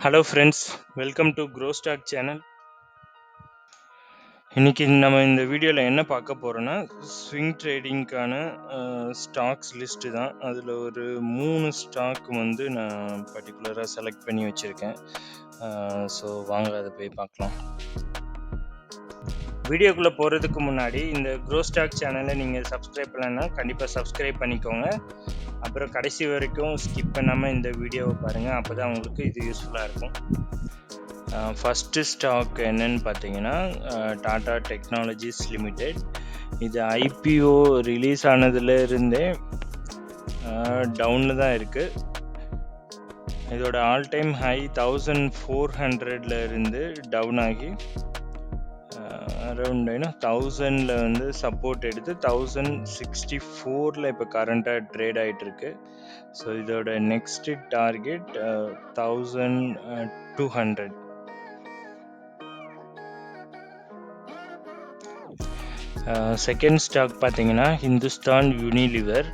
Hello friends, welcome to grow stock channel. இன்னைக்கு நம்ம இந்த வீடியோவில் என்ன பார்க்க போகிறோன்னா, ஸ்விங் ட்ரேடிங்க்கான ஸ்டாக்ஸ் லிஸ்ட்டு தான். அதில் ஒரு 3 ஸ்டாக் வந்து நான் பர்டிகுலராக செலக்ட் பண்ணி வச்சுருக்கேன். ஸோ வாங்க அதை போய் பார்க்கலாம். வீடியோக்குள்ளே போகிறதுக்கு முன்னாடி இந்த க்ரோ ஸ்டாக் சேனலை நீங்கள் சப்ஸ்கிரைப் பண்ணலைன்னா கண்டிப்பாக சப்ஸ்கிரைப் பண்ணிக்கோங்க. அப்புறம் கடைசி வரைக்கும் ஸ்கிப் பண்ணாமல் இந்த வீடியோவை பாருங்கள், அப்போ தான் உங்களுக்கு இது யூஸ்ஃபுல்லாக இருக்கும். ஃபஸ்ட்டு ஸ்டாக் என்னன்னு பார்த்தீங்கன்னா, டாடா டெக்னாலஜிஸ் லிமிடெட். இது ஐபிஓ ரிலீஸ் ஆனதுலேருந்தே டவுனில் தான் இருக்குது. இதோட ஆல் டைம் ஹை 1400 இருந்து டவுன் ஆகி அரௌண்ட் 1000 வந்து சப்போர்ட் எடுத்து 1064 இப்போ கரண்ட்டாக ட்ரேட் ஆகிட்டு இருக்கு. ஸோ இதோட நெக்ஸ்ட் டார்கெட் 1200. செகண்ட் ஸ்டாக் பார்த்தீங்கன்னா ஹிந்துஸ்தான் யூனிலிவர்.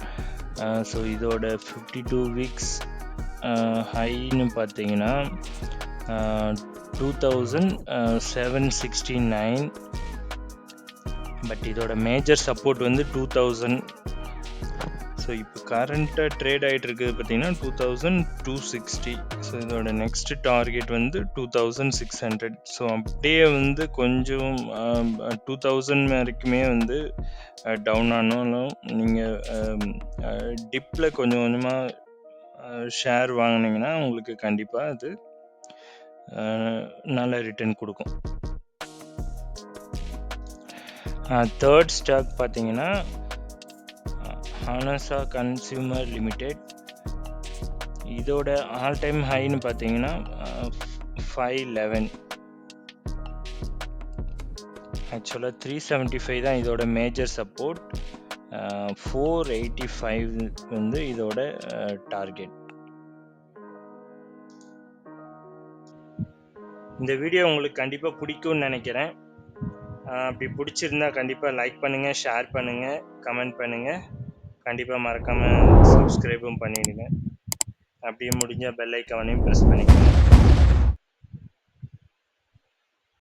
ஸோ இதோட 52 வீக்ஸ் ஹைன்னு பார்த்தீங்கன்னா 2769. பட் இதோட மேஜர் சப்போர்ட் வந்து 2000. ஸோ இப்போ கரண்ட்டாக ட்ரேட் ஆகிட்டு இருக்குது பார்த்தீங்கன்னா 2260. ஸோ இதோட நெக்ஸ்ட் டார்கெட் வந்து 2600. ஸோ அப்படியே வந்து கொஞ்சம் 2000 வரைக்குமே வந்து டவுன் ஆனாலும் நீங்கள் டிப்பில் கொஞ்சம் கொஞ்சமாக ஷேர் வாங்கினீங்கன்னா உங்களுக்கு கண்டிப்பாக அது நல்ல ரிட்டர்ன் கொடுக்கும். தேர்ட் ஸ்டாக் பார்த்தீங்கன்னா ஹானசா கன்சியூமர் லிமிடெட். இதோட ஆல் டைம் ஹைன்னு பார்த்தீங்கன்னா 511. ஆக்சுவலாக 375 தான் இதோட மேஜர் சப்போர்ட். 485 வந்து இதோட டார்கெட். இந்த வீடியோ உங்களுக்கு கண்டிப்பாக பிடிக்கும்னு நினைக்கிறேன். அப்படி பிடிச்சிருந்தா கண்டிப்பாக லைக் பண்ணுங்கள், ஷேர் பண்ணுங்கள், கமெண்ட் பண்ணுங்கள். கண்டிப்பாக மறக்காமல் சப்ஸ்கிரைபும் பண்ணிவிடுங்க. அப்படியே முடிஞ்சால் பெல் ஐக்கானையும் ப்ரெஸ் பண்ணிக்கோங்க.